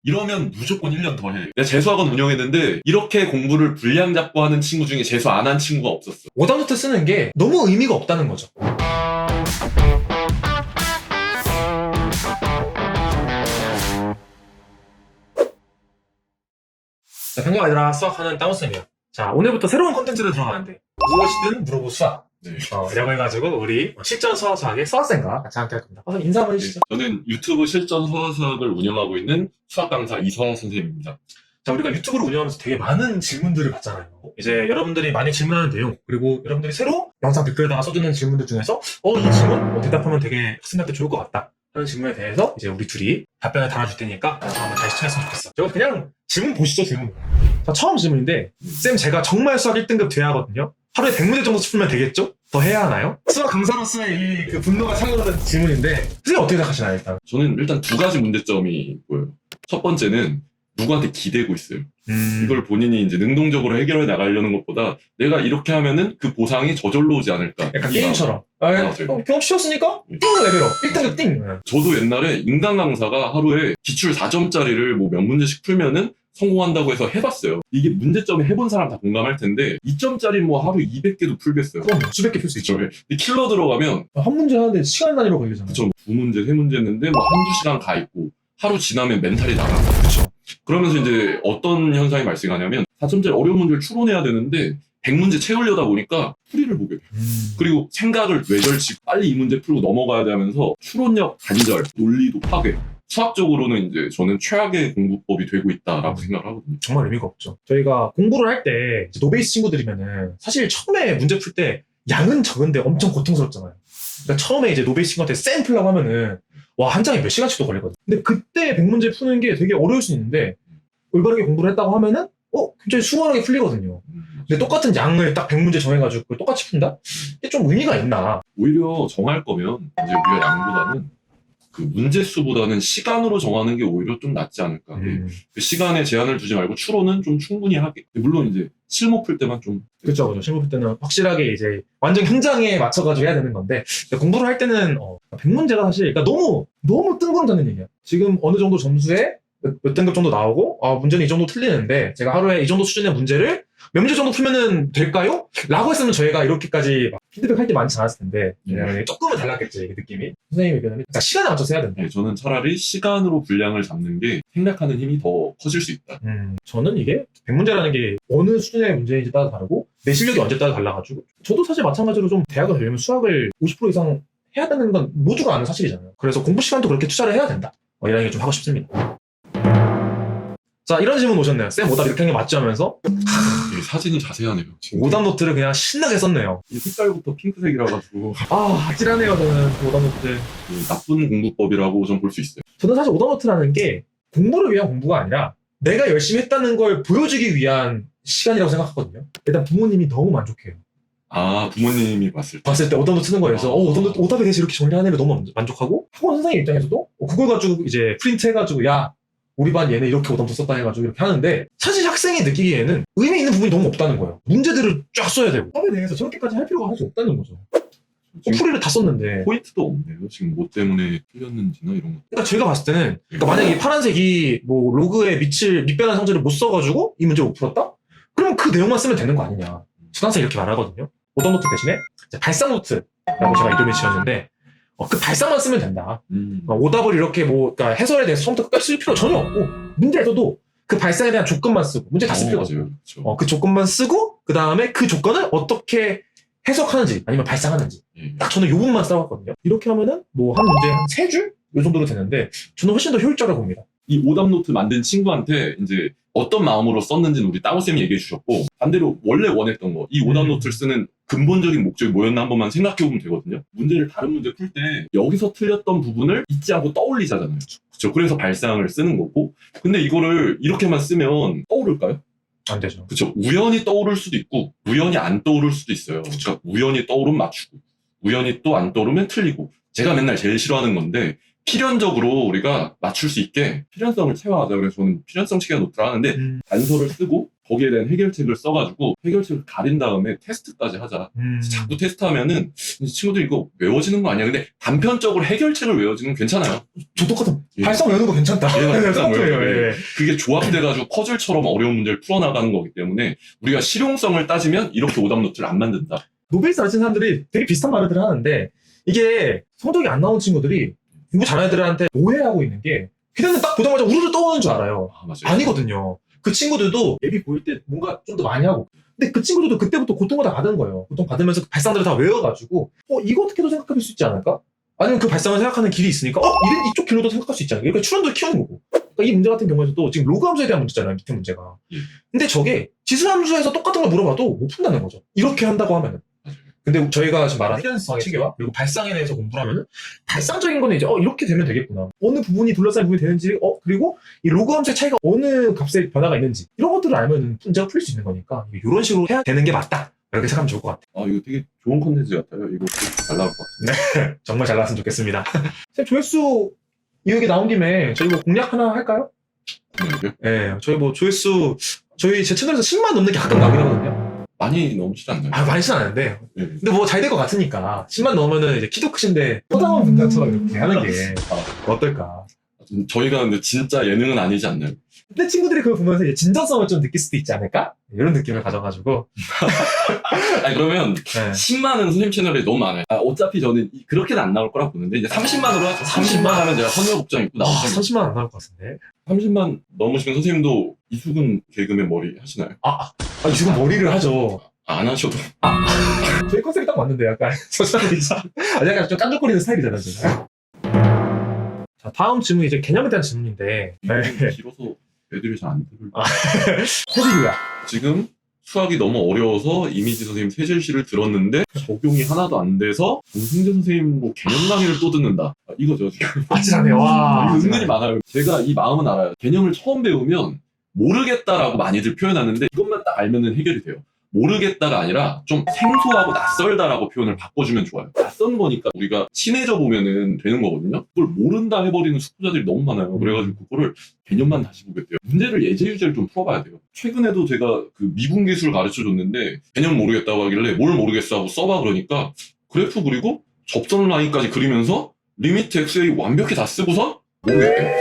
이러면 무조건 1년 더 해. 내가 재수학원 운영했는데 이렇게 공부를 분량 잡고 하는 친구 중에 재수 안 한 친구가 없었어. 오답노트 쓰는 게 너무 의미가 없다는 거죠. 자, 반가워 얘들아. 수학하는 따무쌤이야. 자, 오늘부터 새로운 콘텐츠로 들어가는데 무엇이든 물어보 수학. 네. 이라고 해가지고 우리 실전 수학의 수학생과 같이 함께 할 겁니다. 선생님 인사 한번 해주시죠. 저는 유튜브 실전 수학을 운영하고 있는 수학 강사 이서하 선생님입니다. 자, 우리가 유튜브를 운영하면서 되게 많은 질문들을 받잖아요. 이제 여러분들이 많이 질문하는 내용, 그리고 여러분들이 새로 영상 댓글에다가 써주는 질문들 중에서 이 질문 대답하면 되게 학생한테 좋을 것 같다 하는 질문에 대해서 이제 우리 둘이 답변을 달아줄 테니까 한번 잘 시청했으면 좋겠어. 제가 그냥 질문 보시죠, 질문. 자, 처음 질문인데 쌤, 제가 정말 수학 1등급 돼야 하거든요. 하루에 100문제 정도 풀면 되겠죠? 더 해야 하나요? 수학 강사로서의 그 분노가 차오르는 질문인데 선생님 어떻게 생각하시나요, 일단? 저는 일단 두 가지 문제점이 보여요. 첫 번째는 누구한테 기대고 있어요. 이걸 본인이 이제 능동적으로 해결해 나가려는 것보다 내가 이렇게 하면은 그 보상이 저절로 오지 않을까. 약간 게임처럼. 경험 쉬웠으니까 띵 레벨업 1등급 띵. 저도 옛날에 인강 강사가 하루에 기출 4점짜리를 뭐 몇 문제씩 풀면은 성공한다고 해서 해봤어요. 이게 문제점에 해본 사람 다 공감할 텐데 2점짜리 뭐 하루 200개도 풀겠어요. 그럼 수백 개 풀 수 있죠. 근데 킬러 들어가면 한 문제 하는데 시간 단위로 걸리잖아요. 그쵸, 두 문제, 세 문제 했는데 뭐 한두 시간 가 있고 하루 지나면 멘탈이 나가. 그쵸. 그러면서 이제 어떤 현상이 발생하냐면 4점짜리 어려운 문제를 추론해야 되는데 100문제 채우려다 보니까 풀이를 보게 돼요. 그리고 생각을 뇌절치고 빨리 이 문제 풀고 넘어가야 되면서 추론력 단절, 논리도 파괴. 수학적으로는 이제 저는 최악의 공부법이 되고 있다라고 생각을 하거든요. 정말 의미가 없죠. 저희가 공부를 할 때 노베이스 친구들이면은 사실 처음에 문제 풀 때 양은 적은데 엄청 고통스럽잖아요. 그러니까 처음에 이제 노베이스 친구한테 쌤 풀라고 하면은 와, 한 장에 몇 시간씩도 걸리거든. 근데 그때 100문제 푸는 게 되게 어려울 수 있는데 올바르게 공부를 했다고 하면은 굉장히 수월하게 풀리거든요. 근데 똑같은 양을 딱 100문제 정해가지고 그걸 똑같이 푼다? 이게 좀 의미가 있나? 오히려 정할 거면 이제 우리가 양보다는 그 문제 수보다는 시간으로 정하는 게 오히려 좀 낫지 않을까. 그 시간에 제한을 두지 말고 추론은 좀 충분히 하게. 물론 이제 실무 풀 때만 좀. 그렇죠. 실무 풀 때는 확실하게 이제 완전 현장에 맞춰가지고 해야 되는 건데 공부를 할 때는 100문제가 사실 그러니까 너무 뜬구름 잡는 얘기야. 지금 어느 정도 점수에 몇 등급 정도 나오고 문제는 이 정도 틀리는데 제가 하루에 이 정도 수준의 문제를 몇 문제 정도 풀면은 될까요? 라고 했으면 저희가 이렇게까지 피드백 할 게 많지 않았을 텐데 조금은 달랐겠지, 이 느낌이. 선생님 의견은 그러니까 시간에 맞춰서 해야 된다. 네, 저는 차라리 시간으로 분량을 잡는 게 생각하는 힘이 더 커질 수 있다. 저는 이게 100문제라는 게 어느 수준의 문제인지 따라 다르고 내 실력이 언제 따라 달라가지고 저도 사실 마찬가지로 좀 대학을 가려면 수학을 50% 이상 해야 되는 건 모두가 아는 사실이잖아요. 그래서 공부 시간도 그렇게 투자를 해야 된다. 이런 얘기 좀 하고 싶습니다. 자, 이런 질문 오셨네요. 쌤 오답 이렇게 한 게 맞지 하면서 이 사진이 자세하네요. 오답 노트를 그냥 신나게 썼네요. 이 색깔부터 핑크색이라 가지고 아찔하네요. 저는 그 오답 노트. 나쁜 공부법이라고 좀 볼 수 있어요. 저는 사실 오답 노트라는 게 공부를 위한 공부가 아니라 내가 열심히 했다는 걸 보여주기 위한 시간이라고 생각하거든요. 일단 부모님이 너무 만족해요. 부모님이 봤을 때 오답 노트 쓰는 거에서 오답에 대해서 이렇게 정리하는 게 너무 만족하고 학원 선생님 입장에서도 그걸 가지고 이제 프린트 해가지고 야 우리 반 얘네 이렇게 오답도 썼다 해가지고 이렇게 하는데 사실 학생이 느끼기에는 의미 있는 부분이 너무 없다는 거예요. 문제들을 쫙 써야 되고 오답에 대해서 저렇게까지 할 필요가 사실 없다는 거죠. 풀이를 다 썼는데 포인트도 없네요. 지금 뭐 때문에 틀렸는지나 이런 거. 그러니까 제가 봤을 때는 만약에 이 파란색이 뭐 로그에 밑변환 성질을 못 써가지고 이 문제를 못 풀었다? 그러면 그 내용만 쓰면 되는 거 아니냐. 저는 항상 이렇게 말하거든요. 오답 노트 대신에 발상 노트라고 제가 이름을 지었는데 그 발상만 쓰면 된다. 오답을 이렇게 그러니까 해설에 대해서 처음부터 끝까지 쓸 필요 전혀 없고 문제에서도 그 발상에 대한 조건만 쓰고 문제 다 쓸 필요 없어요. 그 조건만 쓰고 그 다음에 그 조건을 어떻게 해석하는지 아니면 발상하는지 딱 저는 요 부분만 써봤거든요. 이렇게 하면은 한 문제 한 3줄? 요 정도로 되는데 저는 훨씬 더 효율적이라고 봅니다. 이 오답 노트 만든 친구한테 이제 어떤 마음으로 썼는지는 우리 따오쌤이 얘기해 주셨고 반대로 원래 원했던 거 이 오답 노트를 쓰는 근본적인 목적이 뭐였나 한 번만 생각해 보면 되거든요. 문제를 다른 문제 풀 때 여기서 틀렸던 부분을 잊지 않고 떠올리자잖아요. 그렇죠. 그래서 발상을 쓰는 거고 근데 이거를 이렇게만 쓰면 떠오를까요? 안 되죠. 그렇죠. 우연히 떠오를 수도 있고 우연히 안 떠오를 수도 있어요. 그러니까 우연히 떠오르면 맞추고 우연히 또 안 떠오르면 틀리고 제가 맨날 제일 싫어하는 건데 필연적으로 우리가 맞출 수 있게 필연성을 체화하자. 그래서 저는 필연성 체계 노트를 하는데 단서를 쓰고 거기에 대한 해결책을 써가지고 해결책을 가린 다음에 테스트까지 하자. 자꾸 테스트하면은 친구들 이거 외워지는 거 아니야? 근데 단편적으로 해결책을 외워지는 건 괜찮아요. 저 똑같은 예. 발상 외우는 거 괜찮다. 발상 외워요. 예. 그게 조합돼가지고 퍼즐처럼 어려운 문제를 풀어나가는 거기 때문에 우리가 실용성을 따지면 이렇게 오답 노트를 안 만든다. 노베이스 가르치는 사람들이 되게 비슷한 말을 하는데 이게 성적이 안 나온 친구들이 공부 잘하는 애들한테 오해하고 있는 게 그냥 딱 보자마자 우르르 떠오르는 줄 알아요. 맞아요. 아니거든요. 그 친구들도 예비 보일 때 뭔가 좀 더 많이 하고 근데 그 친구들도 그때부터 고통을 다 받은 거예요. 고통 받으면서 그 발상들을 다 외워가지고 이거 어떻게도 생각해볼 수 있지 않을까? 아니면 그 발상을 생각하는 길이 있으니까 이쪽 길로도 생각할 수 있지 않을까? 그러니까 추론도를 키우는 거고. 그러니까 이 문제 같은 경우에도 지금 로그 함수에 대한 문제잖아요. 밑에 문제가. 예. 근데 저게 지수함수에서 똑같은 걸 물어봐도 못 푼다는 거죠. 이렇게 한다고 하면은. 근데 저희가 지금 말한 필연성의 체계와 그리고 발상에 대해서 공부를 하면은 발상적인 거는 이제 이렇게 되면 되겠구나. 어느 부분이 둘러싸인 부분이 되는지 그리고 이 로그 함수의 차이가 어느 값의 변화가 있는지 이런 것들을 알면 문제가 풀릴 수 있는 거니까 이런 식으로 해야 되는 게 맞다. 이렇게 생각하면 좋을 것 같아요. 이거 되게 좋은 콘텐츠 같아요. 이거 잘 나올 것 같습니다. 네. 정말 잘 나왔으면 좋겠습니다. 선생님 조회수 이 얘기 나온 김에 저희 뭐 공략 하나 할까요? 네. 저희 뭐 조회수 저희 제 채널에서 10만 넘는 게 가끔 나오긴 하거든요. 많이 넘치지 않나요? 많이는 않은데. 네. 근데 뭐 잘 될 것 같으니까 10만 넘으면은 이제 키도 크신데 허당한 분들처럼 이렇게 하는 게 어떨까? 저희가 근데 진짜 예능은 아니지 않나요? 근데 친구들이 그걸 보면서 이제 진정성을 좀 느낄 수도 있지 않을까? 이런 느낌을 가져가지고. 그러면 네. 10만은 선생님 채널에 너무 많아요. 어차피 저는 그렇게는 안 나올 거라 보는데 이제 30만으로 하죠. 30만 하면 제가 선녀 복장 입고 나오잖아요. 30만 안 나올 것 같은데. 30만 넘으시면 선생님도 이수근 개그맨 머리 하시나요? 지금 머리를 하죠. 안 하셔도. 저희 컨셉이 딱 맞는데 약간 저 사람이 약간 좀 깐족거리는 스타일이잖아요. 지금. 자, 다음 질문 이제 개념에 대한 질문인데. 네. 길어서 애들이 잘 안 들을. 세질유야. 지금 수학이 너무 어려워서 이미지 선생님 세질시를 들었는데 적용이 하나도 안 돼서 정승재 선생님 뭐 개념 강의를 또 듣는다. 이거죠 지금. 아찔하네. 와. 이거 은근히 많아요. 제가 이 마음은 알아요. 개념을 처음 배우면 모르겠다라고 많이들 표현하는데 이것만 딱 알면은 해결이 돼요. 모르겠다가 아니라 좀 생소하고 낯설다라고 표현을 바꿔주면 좋아요. 낯선 거니까 우리가 친해져 보면은 되는 거거든요. 그걸 모른다 해버리는 수포자들이 너무 많아요. 그래가지고 그거를 개념만 다시 보겠대요. 문제를 예제유제를 좀 풀어봐야 돼요. 최근에도 제가 그 미분 기술 가르쳐줬는데 개념 모르겠다고 하길래 뭘 모르겠어 하고 써봐 그러니까 그래프 그리고 접선 라인까지 그리면서 리미트 XA 완벽히 다 쓰고선 모르겠대요.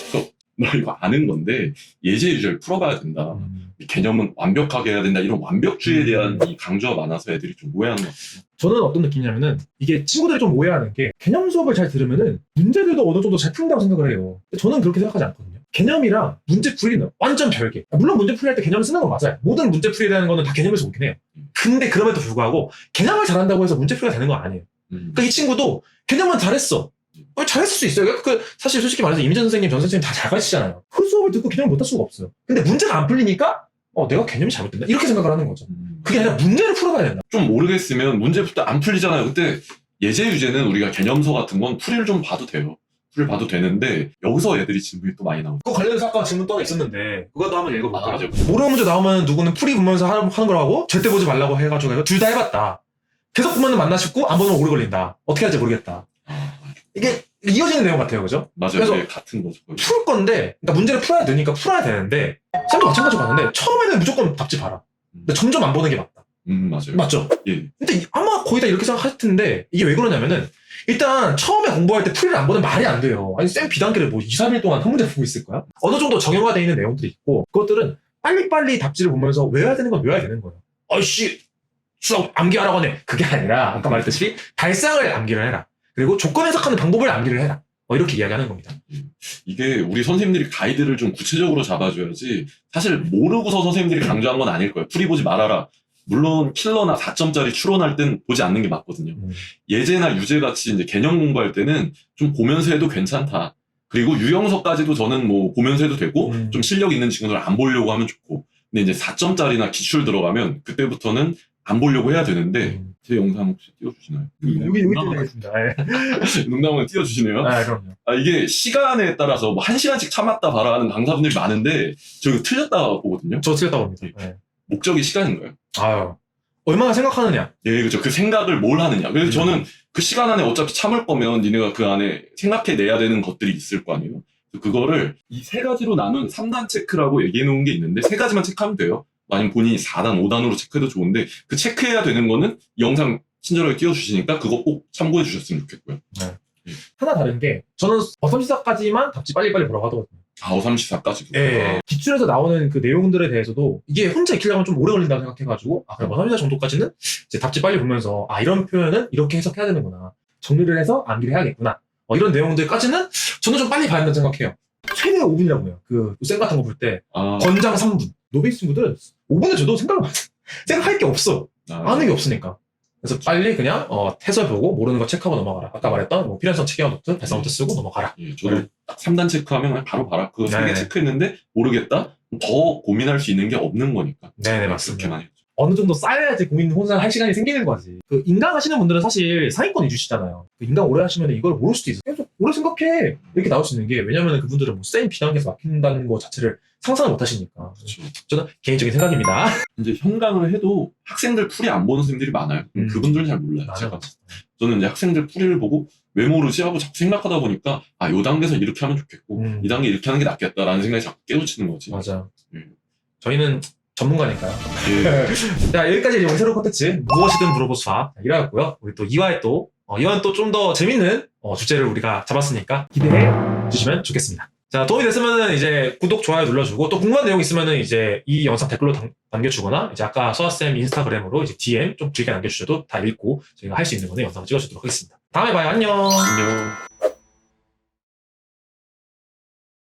그래서 나 이거 아는 건데 예제유제를 풀어봐야 된다. 이 개념은 완벽하게 해야 된다. 이런 완벽주의에 대한 이 강조가 많아서 애들이 좀 오해하는 것 같아요. 저는 어떤 느낌이냐면은 이게 친구들이 좀 오해하는 게 개념 수업을 잘 들으면은 문제들도 어느 정도 잘 푼다고 생각을 해요. 저는 그렇게 생각하지 않거든요. 개념이랑 문제 풀이는 완전 별개. 물론 문제 풀이할 때 개념을 쓰는 건 맞아요. 모든 문제 풀이에 대한 거는 다 개념에서 오긴 해요. 근데 그럼에도 불구하고 개념을 잘한다고 해서 문제 풀이가 되는 건 아니에요. 그러니까 이 친구도 개념은 잘했어. 잘했을 수 있어요. 사실 솔직히 말해서 이민정 선생님, 전 선생님 다 잘 가르치잖아요. 그 수업을 듣고 개념을 못할 수가 없어요. 근데 문제가 안 풀리니까 내가 개념이 잘못됐나? 이렇게 생각을 하는 거죠. 그게 아니라 문제를 풀어가야 된다. 좀 모르겠으면 문제부터 안 풀리잖아요. 그때 예제 유제는 우리가 개념서 같은 건 풀이를 좀 봐도 돼요. 풀을 봐도 되는데 여기서 애들이 질문이 또 많이 나오죠. 그거 관련해서 아까 질문 또 하나 있었는데 그것도 한번 읽어볼까요? 맞아요. 모르는 문제 나오면 누구는 풀이 보면서 하는 거라고 절대 보지 말라고 해가지고 둘 다 해봤다. 계속 보면 만나 싶고 안 보면 오래 걸린다. 어떻게 할지 모르겠다. 이게 이어지는 내용 같아요. 그죠? 맞아요. 그래서 네, 같은 거죠. 거의. 풀 건데 그러니까 문제를 풀어야 되니까 풀어야 되는데 쌤도 마찬가지로 봤는데 처음에는 무조건 답지 봐라. 근데 점점 안 보는 게 맞다. 맞아요. 맞죠? 예. 근데 아마 거의 다 이렇게 생각하실 텐데 이게 왜 그러냐면은 일단 처음에 공부할 때 풀이를 안 보면 말이 안 돼요. 아니 쌤 비단계를 뭐 2, 3일 동안 한 문제 보고 있을 거야? 어느 정도 정형화 되어 있는 내용들이 있고 그것들은 빨리빨리 답지를 보면서 외워야 되는 건 외워야 되는 거예요. 어이씨 수학 암기하라고 하네. 그게 아니라 아까 말했듯이 발상을 암기를 해라. 그리고 조건 해석하는 방법을 암기를 해라. 이렇게 이야기하는 겁니다. 이게 우리 선생님들이 가이드를 좀 구체적으로 잡아줘야지 사실 모르고서 선생님들이 강조한 건 아닐 거예요. 풀이 보지 말아라. 물론 킬러나 4점짜리 추론할 땐 보지 않는 게 맞거든요. 예제나 유제 같이 이제 개념 공부할 때는 좀 보면서 해도 괜찮다. 그리고 유형서까지도 저는 뭐 보면서 해도 되고 좀 실력 있는 친구들 안 보려고 하면 좋고. 근데 이제 4점짜리나 기출 들어가면 그때부터는 안 보려고 해야 되는데 제 영상 혹시 띄워주시나요? 여기 띄워드리겠습니다. 농담은 띄워주시네요. 그럼요. 이게 시간에 따라서 뭐 1시간씩 참았다 봐라 하는 강사분들이 많은데 저 이거 틀렸다 보거든요. 저 틀렸다고 봅니다. 목적이 시간인가요? 아유. 얼마나 생각하느냐. 예, 그렇죠. 그 생각을 뭘 하느냐. 그래서 음. 저는 그 시간 안에 어차피 참을 거면 니네가 그 안에 생각해내야 되는 것들이 있을 거 아니에요. 그거를 이 세 가지로 나눈 3단 체크라고 얘기해 놓은 게 있는데 세 가지만 체크하면 돼요. 아니면 본인이 4단, 5단으로 체크해도 좋은데 그 체크해야 되는 거는 영상 친절하게 띄워주시니까 그거 꼭 참고해 주셨으면 좋겠고요. 하나 다른 게 저는 어섬시사까지만 답지 빨리빨리 보라고 하더거든요. 4.34까지. 예. 기출에서 나오는 그 내용들에 대해서도 이게 혼자 익히려면 좀 오래 걸린다고 생각해가지고 그럼 어섬시사 정도까지는 이제 답지 빨리 보면서 이런 표현은 이렇게 해석해야 되는구나. 정리를 해서 암기를 해야겠구나. 이런 내용들까지는 저는 좀 빨리 봐야 된다고 생각해요. 최대 5분이라고 해요. 그쌤 같은 거 볼 때 권장 3분. 노베이스 친구들은 5분에 줘도 생각할 게 없어. 아는 게 없으니까. 그래서 빨리 그냥 해설 보고 모르는 거 체크하고 넘어가라. 아까 말했던 뭐 필연성 체계화 노트, 발상 노트 쓰고 넘어가라. 예, 저도 딱 3단 체크하면 그냥 바로 봐라. 그거 3개 네. 체크했는데 모르겠다? 더 고민할 수 있는 게 없는 거니까. 네네, 맞습니다. 그렇게만 했죠. 어느 정도 쌓여야지 고민 혼자 할 시간이 생기는 거지. 그 인강 하시는 분들은 사실 상위권 위주시잖아요. 그 인강 오래 하시면 이걸 모를 수도 있어. 계속 오래 생각해. 이렇게 나올 수 있는 게 왜냐면 그분들은 뭐 쌤 비단계에서 막힌다는 거 자체를 상상을 못 하시니까. 그렇죠. 저는 개인적인 생각입니다. 이제 현강을 해도 학생들 풀이 안 보는 선생님들이 많아요. 그분들은 잘 몰라요. 제가. 저는 이제 학생들 풀이를 보고 왜 모르지 하고 자꾸 생각하다 보니까 요 단계에서 이렇게 하면 좋겠고 이 단계 이렇게 하는 게 낫겠다라는 생각이 자꾸 깨우치는 거지. 맞아. 음. 저희는 전문가니까요. 예. 자, 여기까지 우리 새로운 콘텐츠 무엇이든 물어보 수학 1화였고요. 우리 또 2화에 이화는 또 좀 더 재밌는 주제를 우리가 잡았으니까 기대해 주시면 좋겠습니다. 자, 도움이 됐으면은 이제 구독, 좋아요 눌러주고 또 궁금한 내용 있으면은 이제 이 영상 댓글로 남겨주거나 이제 아까 서아쌤 인스타그램으로 이제 DM 좀 길게 남겨주셔도 다 읽고 저희가 할 수 있는 거는 영상 찍어주도록 하겠습니다. 다음에 봐요. 안녕. 안녕.